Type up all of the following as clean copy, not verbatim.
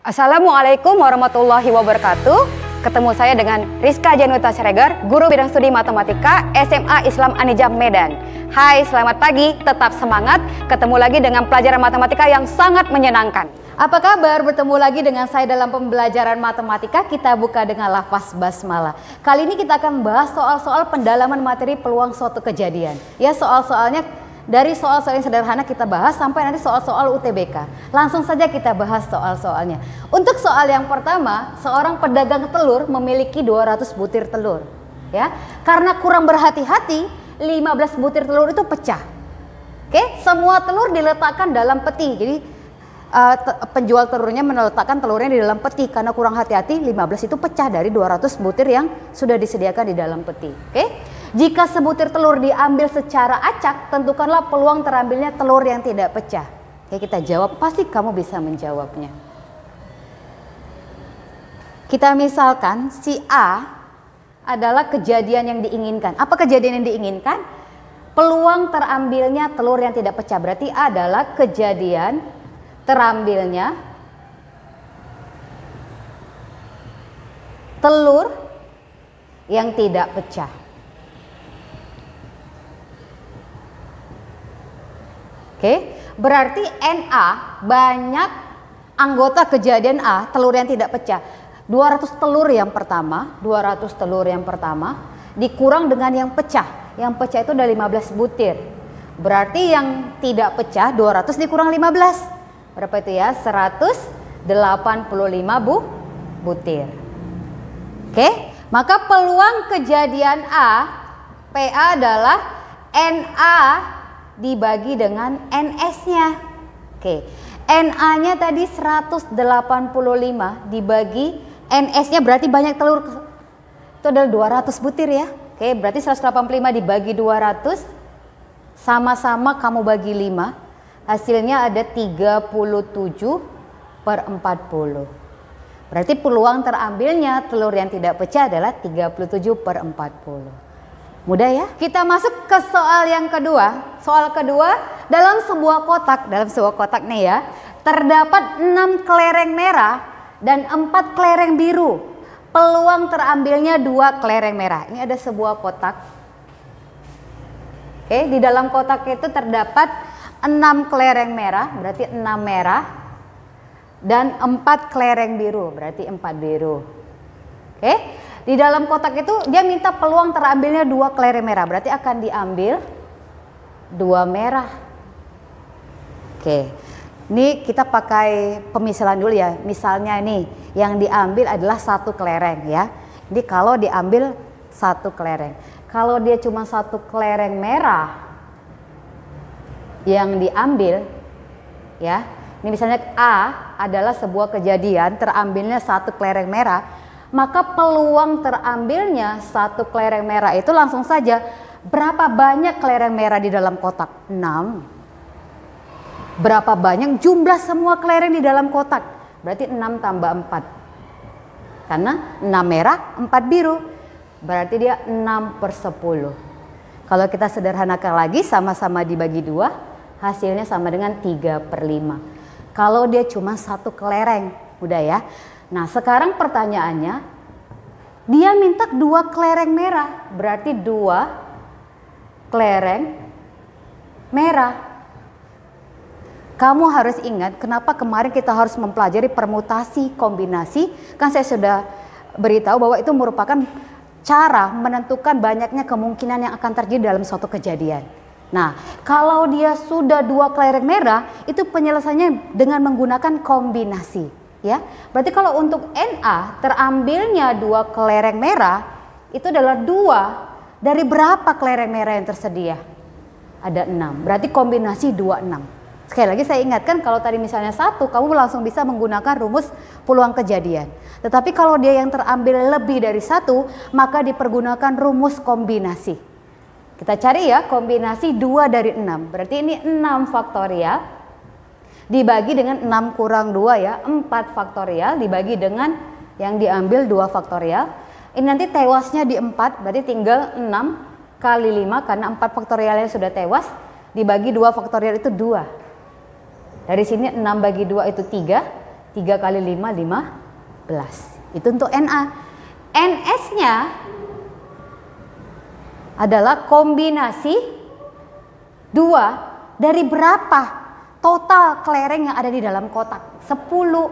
Assalamualaikum warahmatullahi wabarakatuh. Ketemu saya dengan Rizka Januta Siregar, guru bidang studi matematika SMA Islam Anijam Medan. Hai, selamat pagi, tetap semangat. Ketemu lagi dengan pelajaran matematika yang sangat menyenangkan. Apa kabar? Bertemu lagi dengan saya dalam pembelajaran matematika. Kita buka dengan lafaz basmalah. Kali ini kita akan membahas soal-soal pendalaman materi peluang suatu kejadian. Ya, soal-soalnya dari soal-soal yang sederhana kita bahas sampai nanti soal-soal UTBK. Langsung saja kita bahas soal-soalnya. Untuk soal yang pertama, seorang pedagang telur memiliki 200 butir telur. Ya, karena kurang berhati-hati, 15 butir telur itu pecah. Oke, semua telur diletakkan dalam peti. Jadi penjual telurnya meletakkan telurnya di dalam peti karena kurang hati-hati, 15 itu pecah dari 200 butir yang sudah disediakan di dalam peti. Oke? Jika sebutir telur diambil secara acak, tentukanlah peluang terambilnya telur yang tidak pecah. Oke, kita jawab, pasti kamu bisa menjawabnya. Kita misalkan si A adalah kejadian yang diinginkan. Apa kejadian yang diinginkan? Peluang terambilnya telur yang tidak pecah. Berarti A adalah kejadian terambilnya telur yang tidak pecah. Oke, berarti NA banyak anggota kejadian A telur yang tidak pecah. 200 telur yang pertama, 200 telur yang pertama dikurang dengan yang pecah. Yang pecah itu ada 15 butir. Berarti yang tidak pecah 200 dikurang 15. Berapa itu ya? 185 butir. Oke, maka peluang kejadian A, PA adalah NA dibagi dengan NS-nya. Oke, NA-nya tadi 185 dibagi NS-nya berarti banyak telur. Itu adalah 200 butir ya. Oke, berarti 185 dibagi 200 sama-sama kamu bagi 5. Hasilnya ada 37/40. Berarti peluang terambilnya telur yang tidak pecah adalah 37/40. Mudah ya? Kita masuk ke soal yang kedua. Soal kedua, dalam sebuah kotak nih ya, terdapat 6 kelereng merah dan 4 kelereng biru. Peluang terambilnya 2 kelereng merah. Ini ada sebuah kotak. Oke, di dalam kotak itu terdapat 6 kelereng merah, berarti 6 merah, dan 4 kelereng biru, berarti 4 biru. Oke, di dalam kotak itu dia minta peluang terambilnya 2 kelereng merah, berarti akan diambil 2 merah. Oke, ini kita pakai pemisalan dulu ya. Misalnya ini yang diambil adalah 1 kelereng ya. Jadi kalau diambil 1 kelereng, kalau dia cuma 1 kelereng merah yang diambil ya, ini misalnya A adalah sebuah kejadian terambilnya 1 kelereng merah, maka peluang terambilnya 1 kelereng merah itu langsung saja berapa banyak kelereng merah di dalam kotak? 6. Berapa banyak jumlah semua kelereng di dalam kotak? Berarti 6 tambah 4. Karena 6 merah 4 biru, berarti dia 6/10. Kalau kita sederhanakan lagi, sama-sama dibagi 2, hasilnya sama dengan 3/5. Kalau dia cuma 1 kelereng, udah ya. Nah sekarang pertanyaannya, dia minta 2 kelereng merah, berarti 2 kelereng merah. Kamu harus ingat kenapa kemarin kita harus mempelajari permutasi kombinasi. Kan saya sudah beritahu bahwa itu merupakan cara menentukan banyaknya kemungkinan yang akan terjadi dalam suatu kejadian. Nah, kalau dia sudah 2 kelereng merah, itu penyelesaiannya dengan menggunakan kombinasi, ya. Berarti kalau untuk NA terambilnya 2 kelereng merah, itu adalah 2 dari berapa kelereng merah yang tersedia? Ada 6. Berarti kombinasi 26. Sekali lagi saya ingatkan, kalau tadi misalnya 1, kamu langsung bisa menggunakan rumus peluang kejadian. Tetapi kalau dia yang terambil lebih dari 1, maka dipergunakan rumus kombinasi. Kita cari ya, kombinasi 2 dari 6. Berarti ini 6 faktorial dibagi dengan 6 kurang 2 ya, 4 faktorial dibagi dengan yang diambil 2 faktorial. Ini nanti tewasnya di 4, berarti tinggal 6 kali 5 karena 4 faktorialnya sudah tewas, dibagi 2 faktorial itu 2. Dari sini 6 bagi 2 itu 3, 3 kali 5, 15. Itu untuk Na. NS-nya adalah kombinasi 2 dari berapa total kelereng yang ada di dalam kotak? 10.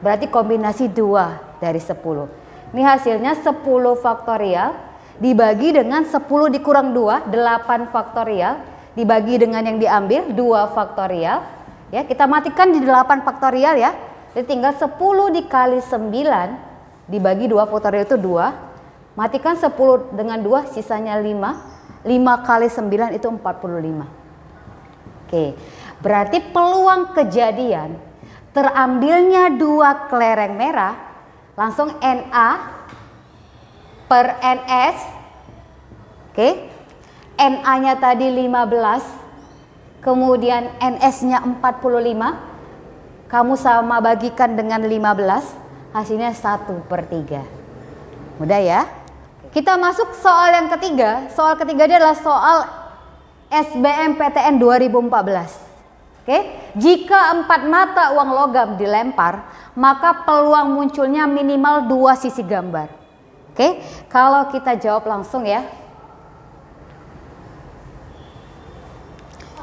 Berarti kombinasi 2 dari 10. Ini hasilnya 10 faktorial dibagi dengan 10 dikurang 2, 8 faktorial dibagi dengan yang diambil 2 faktorial. Ya, kita matikan di 8 faktorial ya. Jadi tinggal 10 dikali 9 dibagi 2 faktorial itu 2. Matikan 10 dengan 2 sisanya 5. 5 kali 9 itu 45. Oke, berarti peluang kejadian terambilnya 2 kelereng merah langsung Na per NS. Oke, Na-nya tadi 15, kemudian NS-nya 45. Kamu sama bagikan dengan 15, hasilnya 1/3. Mudah ya? Kita masuk soal yang ketiga. Soal ketiga ini adalah soal SBMPTN 2014. Oke, jika 4 mata uang logam dilempar, maka peluang munculnya minimal 2 sisi gambar. Oke, kalau kita jawab langsung ya.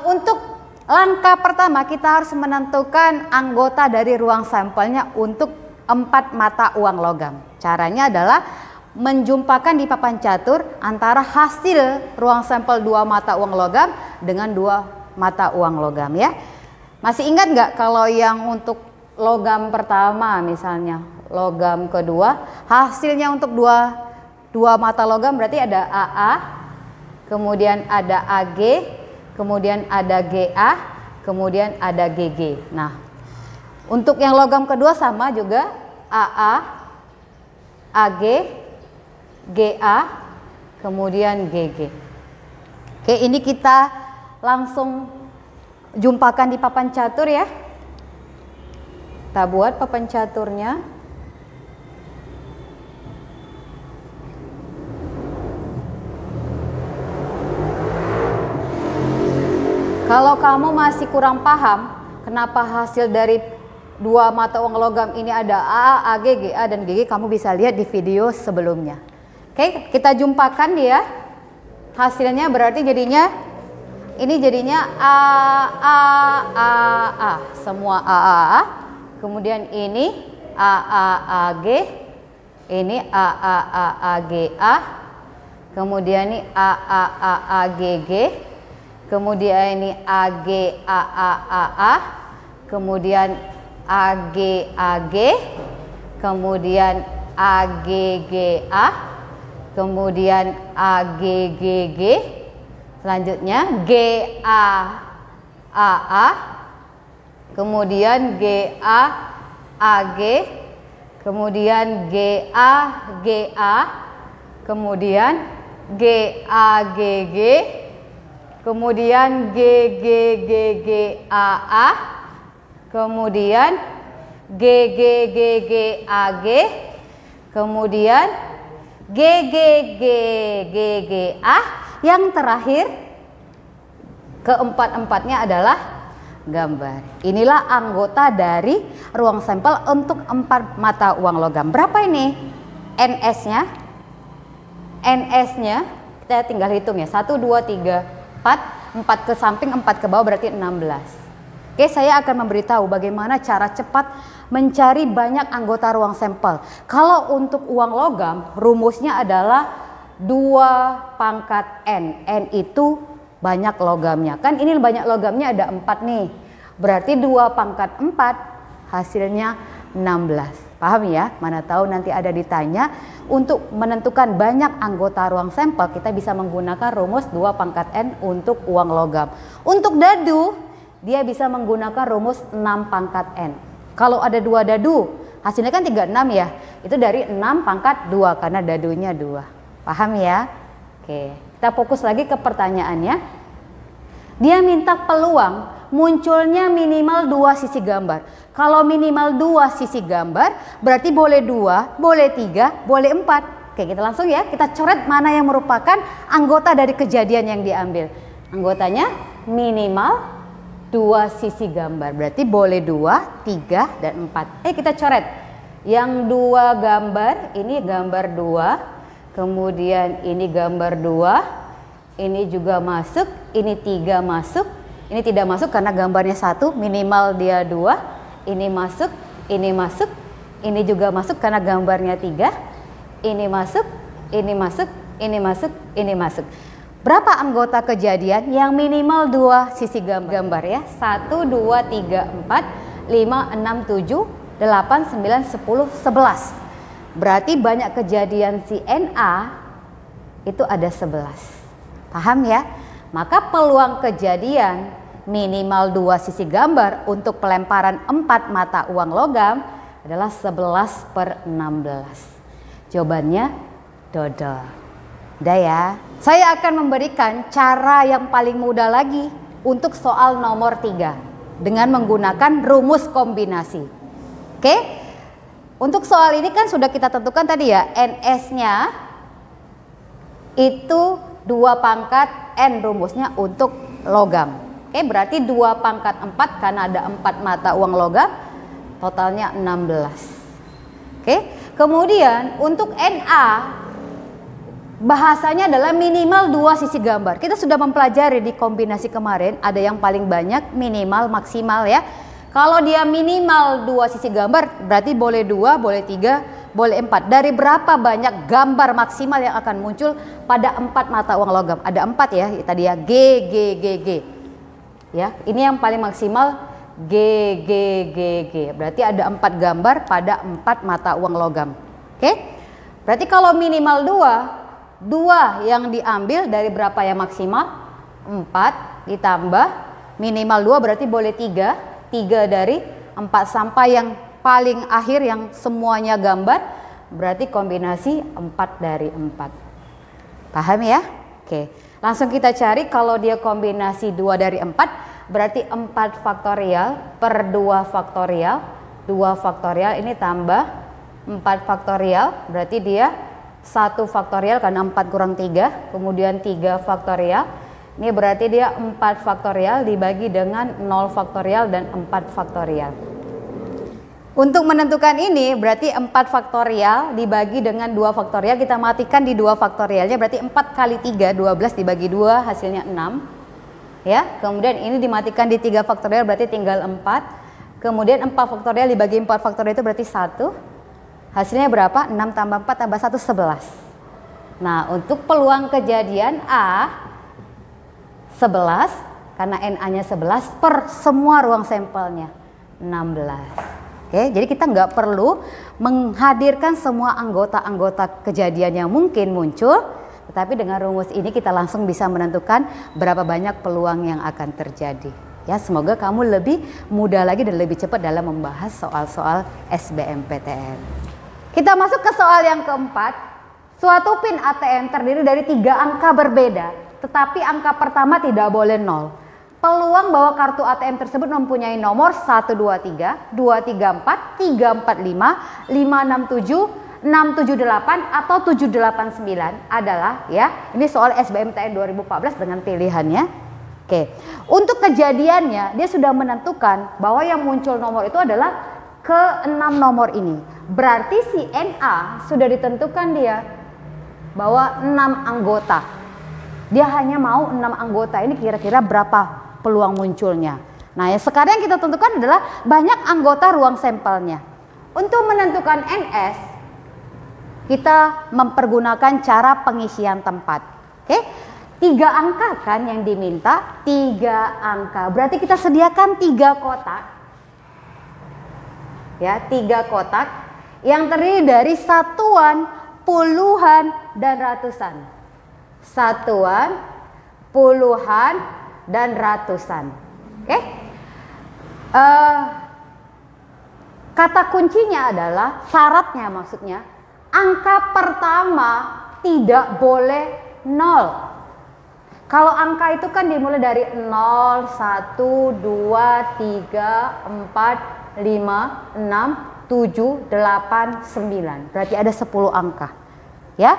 Untuk langkah pertama kita harus menentukan anggota dari ruang sampelnya untuk 4 mata uang logam. Caranya adalah menjumpakan di papan catur antara hasil ruang sampel 2 mata uang logam dengan 2 mata uang logam ya. Masih ingat nggak kalau yang untuk logam pertama misalnya, logam kedua, hasilnya untuk dua mata logam berarti ada AA, kemudian ada AG, kemudian ada GA, kemudian ada GG. Nah, untuk yang logam kedua sama juga AA, AG, GA, kemudian GG. Oke, ini kita langsung jumpakan di papan catur ya. Kita buat papan caturnya. Kalau kamu masih kurang paham kenapa hasil dari 2 mata uang logam ini ada AA, AG, GA, dan GG, kamu bisa lihat di video sebelumnya. Oke, kita jumpakan dia. Hasilnya berarti jadinya ini jadinya A, semua A. Kemudian ini AAAG, ini AAAGA, kemudian ini AAAGG, kemudian ini AGAAA, kemudian AGAG, kemudian AGGA, kemudian AGGG, selanjutnya GAAA, kemudian GAAG, kemudian GAGA, kemudian GAGG, kemudian GGGGAA, kemudian GGGGAG, kemudian GGGGGA, yang terakhir keempat-empatnya adalah gambar. Inilah anggota dari ruang sampel untuk 4 mata uang logam. Berapa ini NS-nya? NS-nya kita tinggal hitung ya. 1, 2, 3, 4. 4 ke samping, 4 ke bawah berarti 16. Oke, saya akan memberitahu bagaimana cara cepat mencari banyak anggota ruang sampel. Kalau untuk uang logam, rumusnya adalah 2 pangkat N. N itu banyak logamnya. Kan ini banyak logamnya ada 4 nih. Berarti 2 pangkat 4 hasilnya 16. Paham ya? Mana tahu nanti ada ditanya. Untuk menentukan banyak anggota ruang sampel, kita bisa menggunakan rumus 2 pangkat N untuk uang logam. Untuk dadu, dia bisa menggunakan rumus 6 pangkat N. Kalau ada 2 dadu, hasilnya kan 36 ya. Itu dari 6 pangkat 2 karena dadunya 2. Paham ya? Oke, kita fokus lagi ke pertanyaannya. Dia minta peluang munculnya minimal 2 sisi gambar. Kalau minimal 2 sisi gambar, berarti boleh 2, boleh 3, boleh 4. Oke, kita langsung ya, kita coret mana yang merupakan anggota dari kejadian yang diambil. Anggotanya minimal dua sisi gambar. Berarti boleh 2, 3, dan 4. Kita coret. Yang 2 gambar, ini gambar 2. Kemudian ini gambar 2. Ini juga masuk, ini 3 masuk. Ini tidak masuk karena gambarnya 1, minimal dia 2. Ini masuk, ini masuk. Ini juga masuk karena gambarnya 3. Ini masuk, ini masuk, ini masuk, ini masuk. Berapa anggota kejadian yang minimal 2 sisi gambar ya? 1, 2, 3, 4, 5, 6, 7, 8, 9, 10, 11. Berarti banyak kejadian si NA itu ada 11. Paham ya? Maka peluang kejadian minimal 2 sisi gambar untuk pelemparan 4 mata uang logam adalah 11/16. Jawabannya dodol. Udah ya, saya akan memberikan cara yang paling mudah lagi untuk soal nomor 3 dengan menggunakan rumus kombinasi. Oke, untuk soal ini kan sudah kita tentukan tadi ya, NS-nya itu 2 pangkat N rumusnya untuk logam. Oke, berarti 2 pangkat 4 karena ada 4 mata uang logam, totalnya 16. Oke, kemudian untuk NA bahasanya adalah minimal 2 sisi gambar. Kita sudah mempelajari di kombinasi kemarin, ada yang paling banyak, minimal, maksimal ya. Kalau dia minimal 2 sisi gambar, berarti boleh 2, boleh 3, boleh 4. Dari berapa banyak gambar maksimal yang akan muncul pada 4 mata uang logam? Ada 4 ya, tadi ya, G, G, G, G. Ya, ini yang paling maksimal G, G, G, G. Berarti ada 4 gambar pada 4 mata uang logam. Oke? Berarti kalau minimal 2 yang diambil dari berapa yang maksimal? 4 ditambah minimal 2 berarti boleh 3. 3 dari 4 sampai yang paling akhir yang semuanya gambar berarti kombinasi 4 dari 4. Paham ya? Oke. Langsung kita cari kalau dia kombinasi 2 dari 4 berarti 4 faktorial per 2 faktorial. 2 faktorial ini tambah 4 faktorial berarti dia 1 faktorial karena 4 kurang 3, kemudian 3 faktorial. Ini berarti dia 4 faktorial dibagi dengan 0 faktorial dan 4 faktorial. Untuk menentukan ini berarti 4 faktorial dibagi dengan 2 faktorial, kita matikan di 2 faktorialnya berarti 4 kali 3, 12 dibagi 2 hasilnya 6. Ya, kemudian ini dimatikan di 3 faktorial berarti tinggal 4. Kemudian 4 faktorial dibagi 4 faktorial itu berarti 1. Hasilnya berapa? 6 tambah 4 tambah 1, 11. Nah, untuk peluang kejadian A 11 karena NA-nya 11 per semua ruang sampelnya 16. Oke, jadi kita nggak perlu menghadirkan semua anggota-anggota kejadian yang mungkin muncul, tetapi dengan rumus ini kita langsung bisa menentukan berapa banyak peluang yang akan terjadi. Ya, semoga kamu lebih mudah lagi dan lebih cepat dalam membahas soal-soal SBMPTN. Kita masuk ke soal yang keempat. Suatu pin ATM terdiri dari 3 angka berbeda, tetapi angka pertama tidak boleh 0. Peluang bahwa kartu ATM tersebut mempunyai nomor 123, 234, 345, 567, 678 atau 789 adalah ya, ini soal SBMPTN 2014 dengan pilihannya. Oke. Untuk kejadiannya dia sudah menentukan bahwa yang muncul nomor itu adalah ke-6 nomor ini. Berarti si NA sudah ditentukan dia bahwa 6 anggota. Dia hanya mau 6 anggota ini kira-kira berapa peluang munculnya. Nah, yang sekarang yang kita tentukan adalah banyak anggota ruang sampelnya. Untuk menentukan NS, kita mempergunakan cara pengisian tempat. Oke? 3 angka kan yang diminta, 3 angka. Berarti kita sediakan 3 kotak. Ya, 3 kotak yang terdiri dari satuan, puluhan, dan ratusan. Satuan, puluhan, dan ratusan. Oke? Kata kuncinya adalah, syaratnya maksudnya, angka pertama tidak boleh 0. Kalau angka itu kan dimulai dari 0, 1, 2, 3, 4, 5, 6, 7, 8, 9. Berarti ada 10 angka. Ya.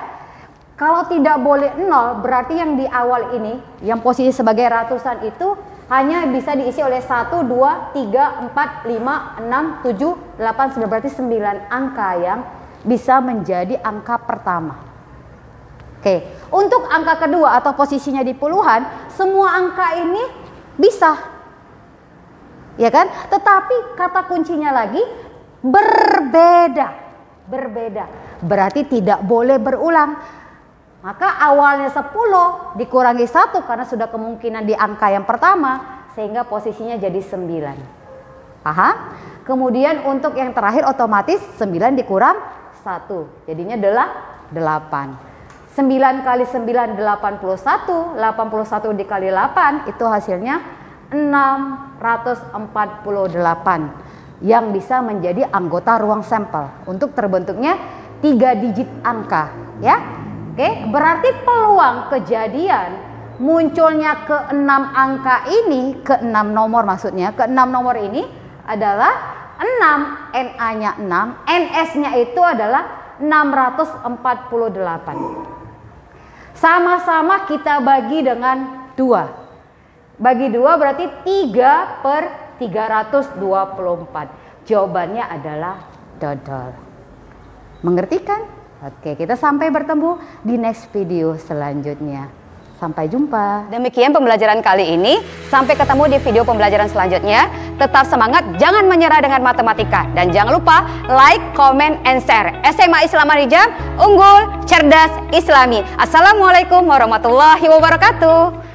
Kalau tidak boleh 0, berarti yang di awal ini, yang posisi sebagai ratusan itu hanya bisa diisi oleh 1, 2, 3, 4, 5, 6, 7, 8, 9, berarti 9 angka yang bisa menjadi angka pertama. Oke, untuk angka kedua atau posisinya di puluhan, semua angka ini bisa, ya kan? Tetapi kata kuncinya lagi berbeda, berarti tidak boleh berulang. Maka awalnya 10 dikurangi 1 karena sudah kemungkinan di angka yang pertama, sehingga posisinya jadi 9. Paham? Kemudian untuk yang terakhir otomatis 9 dikurang 1, jadinya adalah 8. 9 kali 9 81, 81 dikali 8 itu hasilnya 648 yang bisa menjadi anggota ruang sampel untuk terbentuknya 3 digit angka, ya. Oke, berarti peluang kejadian munculnya ke-6 angka ini, ke-6 nomor maksudnya, ke-6 nomor ini adalah 6, NA-nya 6, NS-nya itu adalah 648. Sama-sama kita bagi dengan 2. Bagi 2 berarti 3 per 324. Jawabannya adalah dodol. Mengerti kan? Oke, kita sampai bertemu di next video selanjutnya. Sampai jumpa. Demikian pembelajaran kali ini. Sampai ketemu di video pembelajaran selanjutnya. Tetap semangat, jangan menyerah dengan matematika. Dan jangan lupa like, comment, and share. SMA Islam Anijam, unggul, cerdas, islami. Assalamualaikum warahmatullahi wabarakatuh.